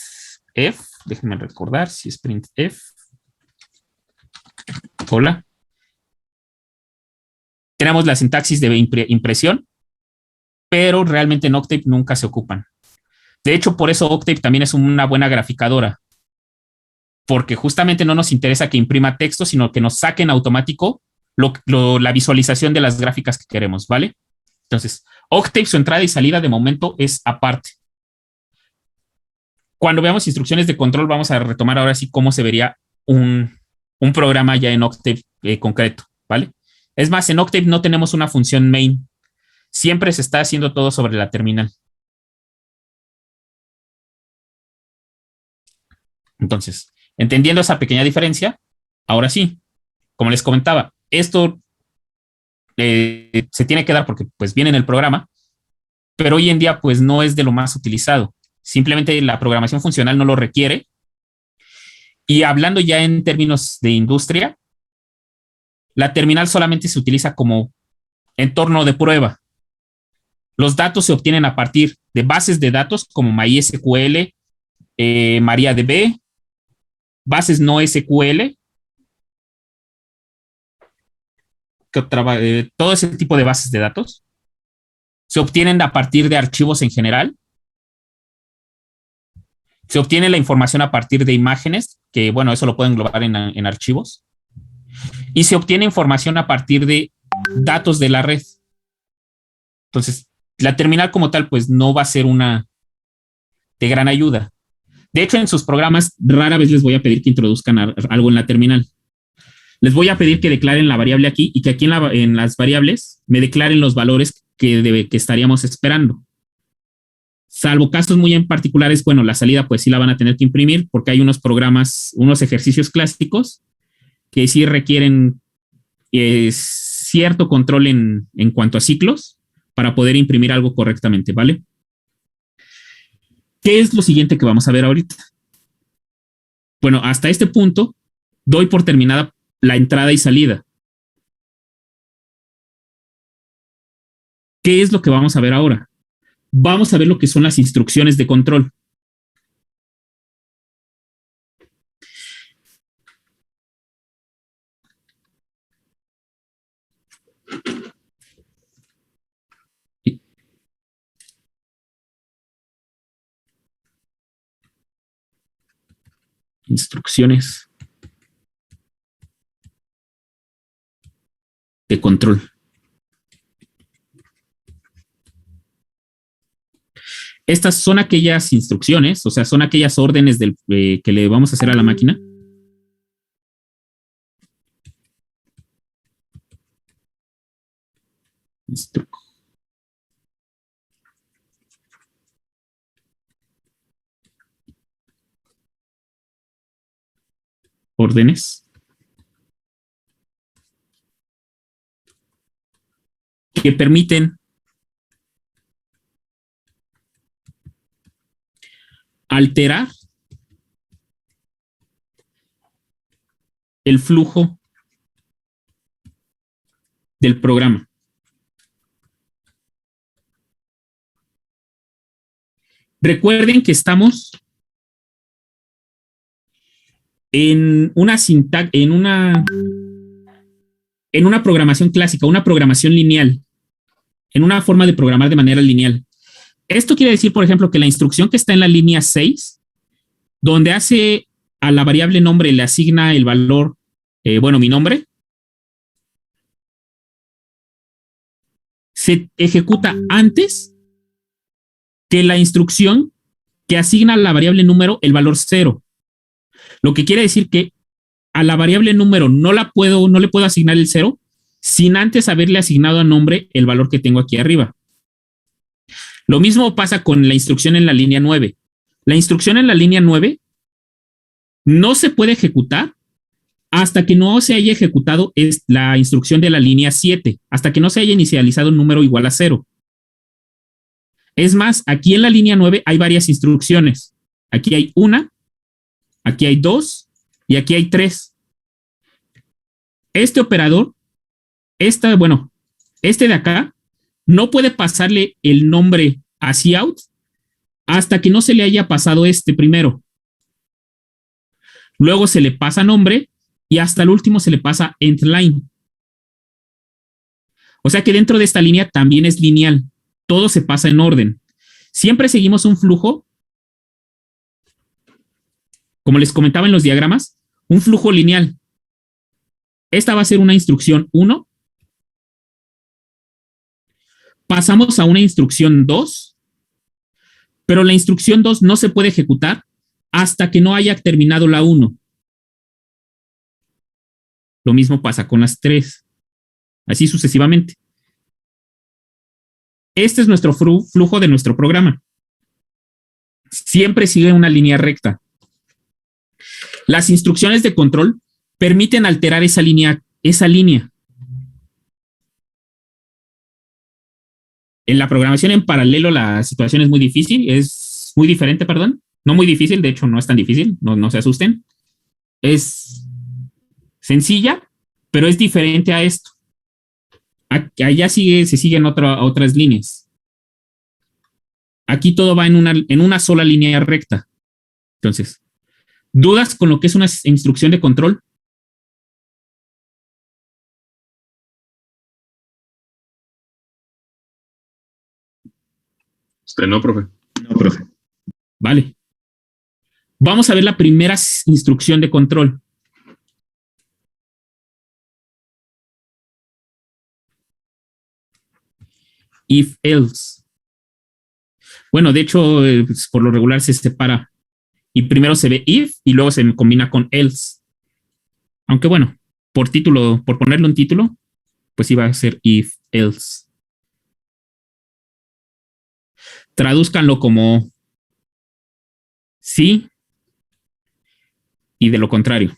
Déjenme recordar si es printf. Hola. Tenemos la sintaxis de impresión, pero realmente en Octave nunca se ocupan. De hecho, por eso Octave también es una buena graficadora, porque justamente no nos interesa que imprima texto, sino que nos saque en automático la visualización de las gráficas que queremos, ¿vale? Entonces, Octave, su entrada y salida de momento es aparte. Cuando veamos instrucciones de control, vamos a retomar ahora sí cómo se vería un programa ya en Octave concreto, ¿vale? Es más, en Octave no tenemos una función main. Siempre se está haciendo todo sobre la terminal. Entonces, entendiendo esa pequeña diferencia, ahora sí, como les comentaba, esto se tiene que dar porque pues viene en el programa, pero hoy en día pues no es de lo más utilizado. Simplemente la programación funcional no lo requiere. Y hablando ya en términos de industria, la terminal solamente se utiliza como entorno de prueba. Los datos se obtienen a partir de bases de datos como MySQL, MariaDB, bases no SQL, todo ese tipo de bases de datos se obtienen a partir de archivos en general. Se obtiene la información a partir de imágenes, que bueno, eso lo pueden englobar en archivos. Y se obtiene información a partir de datos de la red. Entonces, la terminal como tal, pues no va a ser una de gran ayuda. De hecho, en sus programas rara vez les voy a pedir que introduzcan algo en la terminal. Les voy a pedir que declaren la variable aquí y que aquí en las variables me declaren los valores que estaríamos esperando. Salvo casos muy en particulares, bueno, la salida pues sí la van a tener que imprimir porque hay unos programas, unos ejercicios clásicos que sí requieren cierto control en cuanto a ciclos para poder imprimir algo correctamente, ¿vale? ¿Qué es lo siguiente que vamos a ver ahorita? Bueno, hasta este punto doy por terminada la entrada y salida. ¿Qué es lo que vamos a ver ahora? Vamos a ver lo que son las instrucciones de control. Instrucciones de control. Estas son aquellas instrucciones, o sea, son aquellas órdenes que le vamos a hacer a la máquina. Órdenes que permiten alterar el flujo del programa. Recuerden que estamos en una programación clásica, una programación lineal, en una forma de programar de manera lineal. Esto quiere decir, por ejemplo, que la instrucción que está en la línea 6, donde hace a la variable nombre le asigna el valor, mi nombre, se ejecuta antes que la instrucción que asigna a la variable número el valor 0. Lo que quiere decir que a la variable número no le puedo asignar el 0 sin antes haberle asignado a nombre el valor que tengo aquí arriba. Lo mismo pasa con la instrucción en la línea 9. La instrucción en la línea 9 no se puede ejecutar hasta que no se haya ejecutado la instrucción de la línea 7, hasta que no se haya inicializado un número igual a 0. Es más, aquí en la línea 9 hay varias instrucciones. Aquí hay una, aquí hay 2 y aquí hay 3. Este operador, este de acá, no puede pasarle el nombre a cout hasta que no se le haya pasado este primero. Luego se le pasa nombre y hasta el último se le pasa endline. O sea que dentro de esta línea también es lineal. Todo se pasa en orden. Siempre seguimos un flujo, como les comentaba en los diagramas, un flujo lineal. Esta va a ser una instrucción 1. Pasamos a una instrucción 2, pero la instrucción 2 no se puede ejecutar hasta que no haya terminado la 1. Lo mismo pasa con las 3. Así sucesivamente. Este es nuestro flujo de nuestro programa. Siempre sigue una línea recta. Las instrucciones de control permiten alterar esa línea. En la programación en paralelo la situación es muy diferente, perdón. No muy difícil, de hecho no es tan difícil, no se asusten. Es sencilla, pero es diferente a esto. Allá se siguen otras líneas. Aquí todo va en una sola línea recta. Entonces, ¿dudas con lo que es una instrucción de control?
Usted no, profe.
No, profe. Vale. Vamos a ver la primera instrucción de control. If else. Bueno, de hecho, por lo regular se separa y primero se ve if y luego se combina con else. Aunque bueno, por título, por ponerle un título, pues iba a ser if, else. Tradúzcanlo como sí y de lo contrario.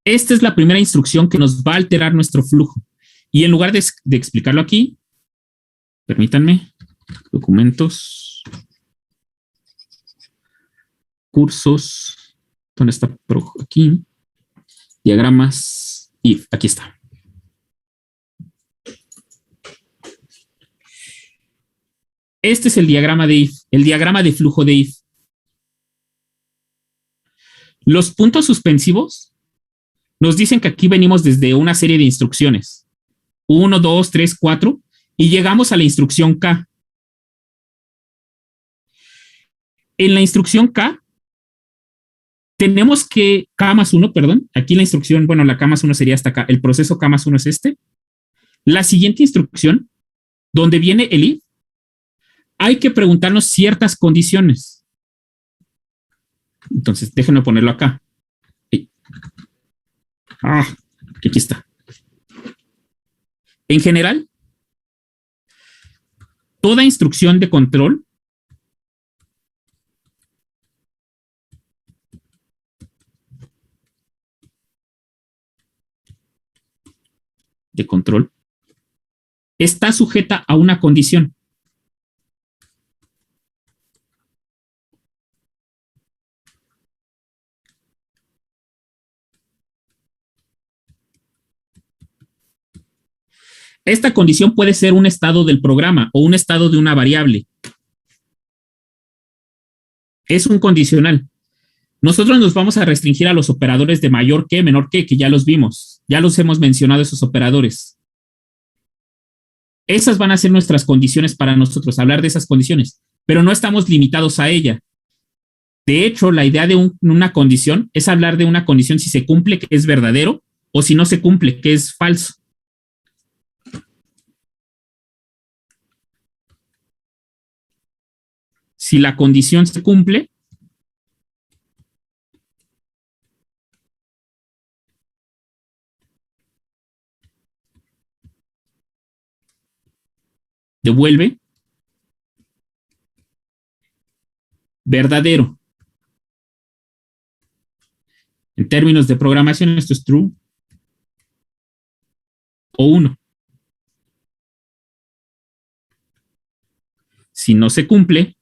Esta es la primera instrucción que nos va a alterar nuestro flujo. Y en lugar de explicarlo aquí, permítanme, documentos, cursos, ¿dónde está? Aquí, diagramas, if, aquí está. Este es el diagrama de if, el diagrama de flujo de if. Los puntos suspensivos nos dicen que aquí venimos desde una serie de instrucciones. 1, 2, 3, 4, y llegamos a la instrucción K. En la instrucción K, tenemos que K más 1, perdón, aquí la instrucción, bueno, la K más 1 sería hasta acá, el proceso K más 1 es este. La siguiente instrucción, donde viene el if, hay que preguntarnos ciertas condiciones. Entonces, déjenme ponerlo acá. Aquí está. En general, toda instrucción de control está sujeta a una condición. Esta condición puede ser un estado del programa o un estado de una variable. Es un condicional. Nosotros nos vamos a restringir a los operadores de mayor que, menor que ya los vimos. Ya los hemos mencionado, esos operadores. Esas van a ser nuestras condiciones para nosotros, hablar de esas condiciones, pero no estamos limitados a ella. De hecho, la idea de una condición es hablar de una condición si se cumple, que es verdadero, o si no se cumple, que es falso. Si la condición se cumple, devuelve verdadero. En términos de programación, esto es true o 1. Si no se cumple,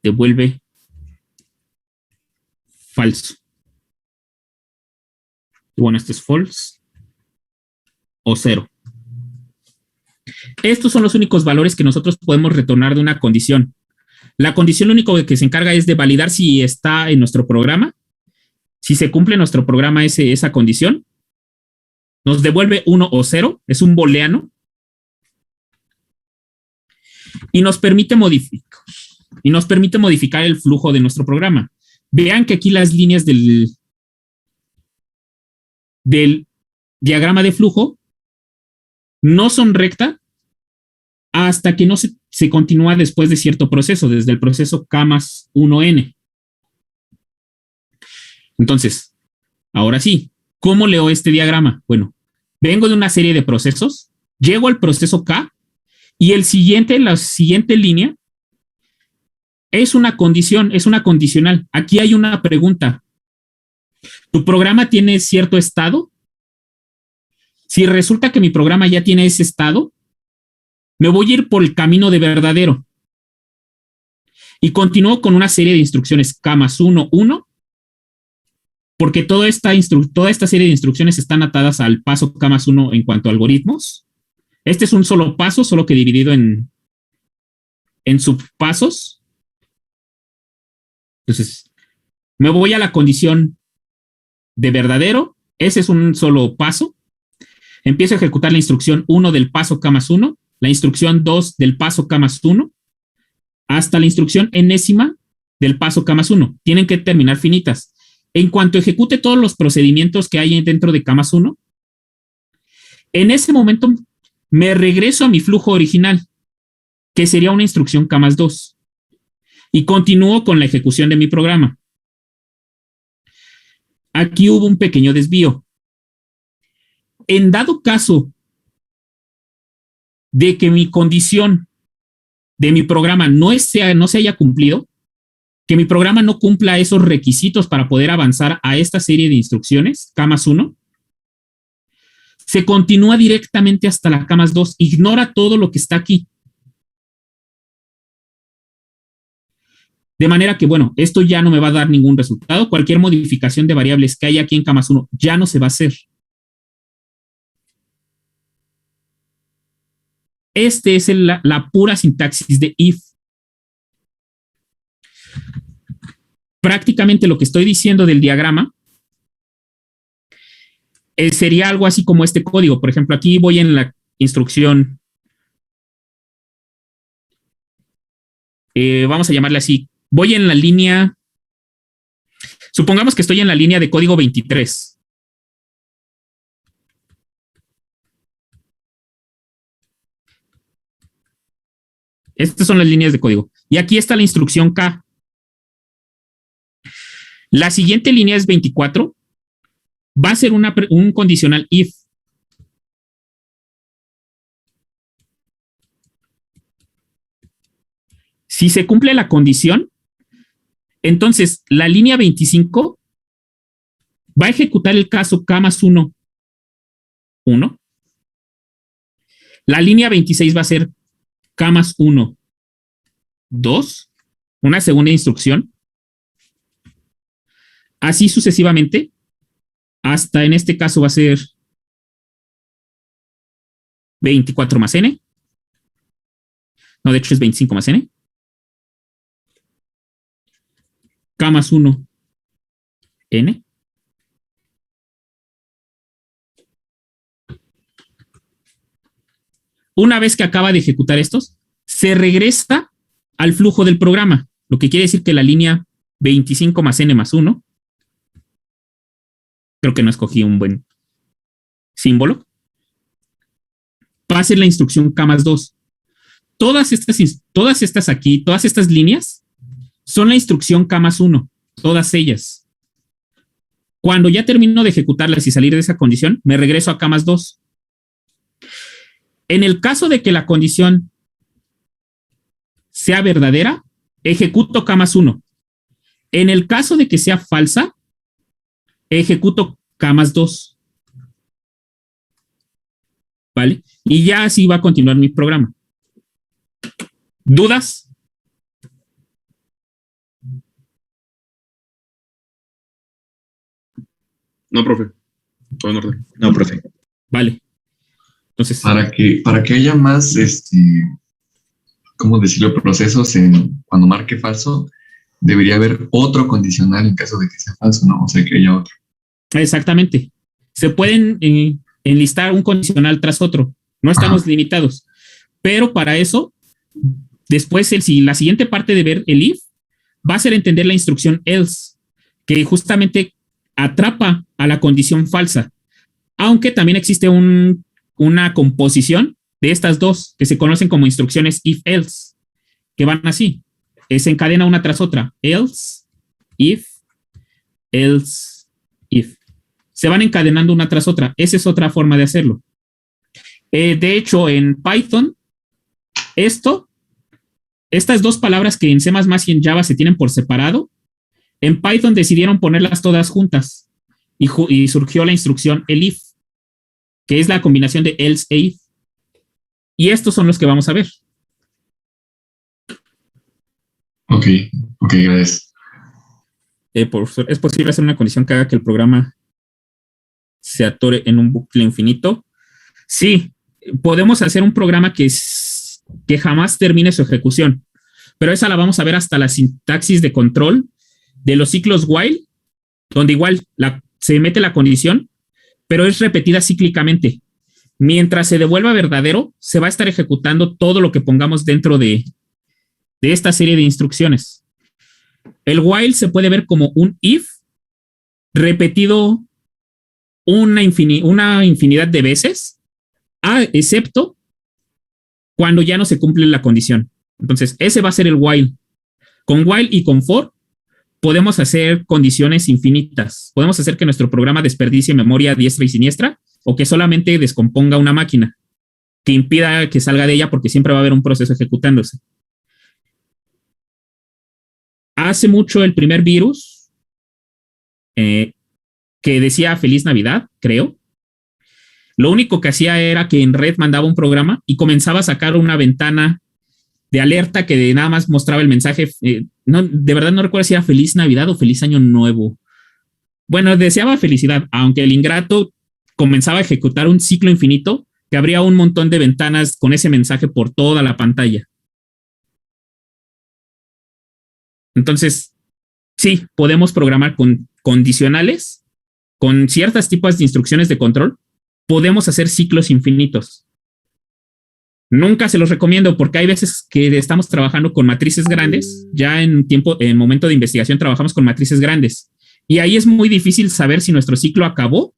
devuelve falso. Y bueno, este es false o 0. Estos son los únicos valores que nosotros podemos retornar de una condición. La condición lo único que se encarga es de validar si está en nuestro programa. Si se cumple en nuestro programa esa condición, nos devuelve 1 o 0, es un booleano, y nos permite modificar el flujo de nuestro programa. Vean que aquí las líneas del diagrama de flujo no son rectas hasta que no se continúa después de cierto proceso, desde el proceso K más 1N. Entonces, ahora sí, ¿cómo leo este diagrama? Bueno, vengo de una serie de procesos, llego al proceso K y la siguiente línea es una condición, es una condicional. Aquí hay una pregunta. ¿Tu programa tiene cierto estado? Si resulta que mi programa ya tiene ese estado, me voy a ir por el camino de verdadero. Y continúo con una serie de instrucciones K más 1, 1, porque toda esta serie de instrucciones están atadas al paso K más 1 en cuanto a algoritmos. Este es un solo paso, solo que dividido en subpasos. Entonces, me voy a la condición de verdadero. Ese es un solo paso. Empiezo a ejecutar la instrucción 1 del paso K más 1 la instrucción 2 del paso K más 1 hasta la instrucción enésima del paso K más 1. Tienen que terminar finitas. En cuanto ejecute todos los procedimientos que hay dentro de K más 1, en ese momento me regreso a mi flujo original, que sería una instrucción K más 2, y continúo con la ejecución de mi programa. Aquí hubo un pequeño desvío. En dado caso de que mi condición de mi programa no se haya cumplido, que mi programa no cumpla esos requisitos para poder avanzar a esta serie de instrucciones, K más 1, se continúa directamente hasta la K más 2, ignora todo lo que está aquí. De manera que, bueno, esto ya no me va a dar ningún resultado. Cualquier modificación de variables que haya aquí en K más 1 ya no se va a hacer. Este es la pura sintaxis de if. Prácticamente lo que estoy diciendo del diagrama sería algo así como este código. Por ejemplo, aquí voy en la instrucción, vamos a llamarle así, voy en la línea, supongamos que estoy en la línea de código 23. Estas son las líneas de código. Y aquí está la instrucción K. La siguiente línea es 24. Va a ser un condicional if. Si se cumple la condición, entonces la línea 25 va a ejecutar el caso K más 1, 1. La línea 26 va a ser K más 1, 2, una segunda instrucción. Así sucesivamente, hasta en este caso va a ser 24 más n. No, de hecho es 25 más n. K más 1, n. Una vez que acaba de ejecutar estos, se regresa al flujo del programa, lo que quiere decir que la línea 25 más n más 1, creo que no escogí un buen símbolo, va a ser la instrucción K más 2. Todas estas aquí, todas estas líneas son la instrucción K más 1, todas ellas. Cuando ya termino de ejecutarlas y salir de esa condición, me regreso a K más 2. En el caso de que la condición sea verdadera, ejecuto K más 1. En el caso de que sea falsa, ejecuto K más 2. ¿Vale? Y ya así va a continuar mi programa. ¿Dudas?
No, profe. Todo en orden.
No, profe.
Vale. Entonces,
Para que haya más, ¿cómo decirlo? Procesos cuando marque falso, debería haber otro condicional en caso de que sea falso, ¿no? O sea, que haya otro.
exactamente. Se pueden enlistar un condicional tras otro. No estamos limitados. Pero para eso, después la siguiente parte de ver el if va a ser entender la instrucción else, que justamente atrapa a la condición falsa. Aunque también existe una composición de estas dos que se conocen como instrucciones if-else, que van así. Se encadena una tras otra. Else, if, else, if. Se van encadenando una tras otra. Esa es otra forma de hacerlo. De hecho, en Python, estas dos palabras que en C++ y en Java se tienen por separado, en Python decidieron ponerlas todas juntas y surgió la instrucción elif, que es la combinación de else e if. Y estos son los que vamos a ver.
Ok, gracias.
Es posible hacer una condición que haga que el programa se atore en un bucle infinito. Sí, podemos hacer un programa que jamás termine su ejecución, pero esa la vamos a ver hasta la sintaxis de control de los ciclos while, donde igual se mete la condición, pero es repetida cíclicamente. Mientras se devuelva verdadero, se va a estar ejecutando todo lo que pongamos dentro de esta serie de instrucciones. El while se puede ver como un if repetido una infinidad de veces, excepto cuando ya no se cumple la condición. Entonces, ese va a ser el while. Con while y con for podemos hacer condiciones infinitas. Podemos hacer que nuestro programa desperdicie memoria diestra y siniestra o que solamente descomponga una máquina, que impida que salga de ella porque siempre va a haber un proceso ejecutándose. Hace mucho el primer virus que decía Feliz Navidad, creo. Lo único que hacía era que en red mandaba un programa y comenzaba a sacar una ventana de alerta que nada más mostraba el mensaje. No, de verdad no recuerdo si era Feliz Navidad o Feliz Año Nuevo. Bueno, deseaba felicidad, aunque el ingrato comenzaba a ejecutar un ciclo infinito que abría un montón de ventanas con ese mensaje por toda la pantalla. Entonces, sí, podemos programar con condicionales, con ciertos tipos de instrucciones de control, podemos hacer ciclos infinitos. Nunca se los recomiendo porque hay veces que estamos trabajando con matrices grandes, ya en momento de investigación trabajamos con matrices grandes y ahí es muy difícil saber si nuestro ciclo acabó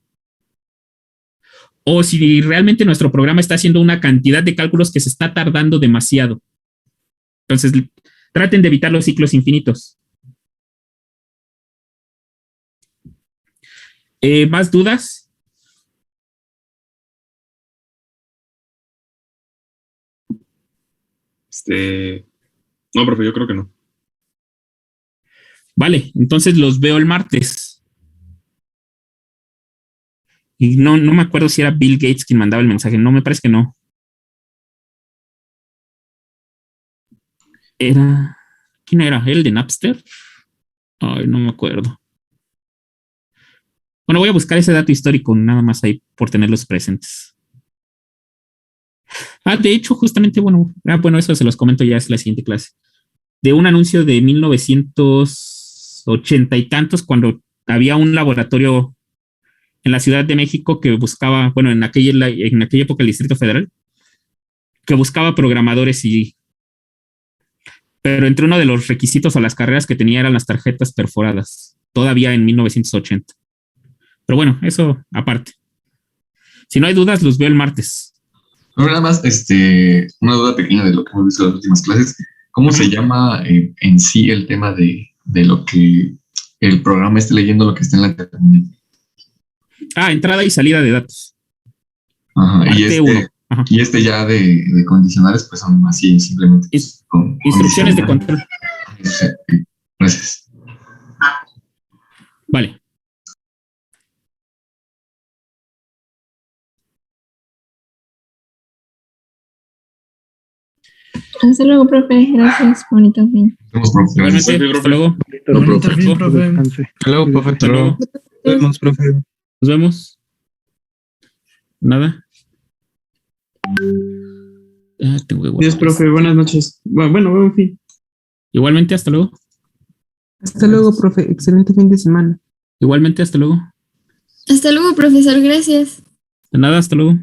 o si realmente nuestro programa está haciendo una cantidad de cálculos que se está tardando demasiado. Entonces, traten de evitar los ciclos infinitos. ¿Más dudas?
No, profe, yo creo que no.
Vale, entonces los veo el martes. Y no me acuerdo si era Bill Gates quien mandaba el mensaje. No, me parece que no. ¿Quién era? ¿El de Napster? Ay, no me acuerdo. Bueno, voy a buscar ese dato histórico nada más ahí por tenerlos presentes. De hecho, justamente, bueno, eso se los comento ya, es la siguiente clase. De un anuncio de 1980 y tantos, cuando había un laboratorio en la Ciudad de México que buscaba, bueno, en aquella época el Distrito Federal, que buscaba programadores pero entre uno de los requisitos o las carreras que tenía eran las tarjetas perforadas, todavía en 1980. Pero bueno, eso aparte. Si no hay dudas, los veo el martes.
No, nada más, una duda pequeña de lo que hemos visto en las últimas clases. ¿Cómo se llama en sí el tema de lo que el programa esté leyendo lo que está en la terminal?
Entrada y salida de datos.
Ajá,
Ajá.
Y ya de condicionales, pues son así simplemente.
Instrucciones de control.
Gracias.
Vale.
Hasta luego, profe. Gracias. Bonito fin.
Nos vemos, profe. Gracias.
Igualmente, hasta luego.
Bonito
fin, profe.
Hasta luego, profe.
Hasta luego.
Nos vemos, profe.
Nos vemos. Nada. Tengo que guardar
Adiós, profe. Buenas noches. Bueno, buen fin.
Igualmente, hasta luego.
Hasta luego, profe. Excelente fin de semana.
Igualmente, hasta luego.
Hasta luego, profesor. Gracias.
De nada, hasta luego.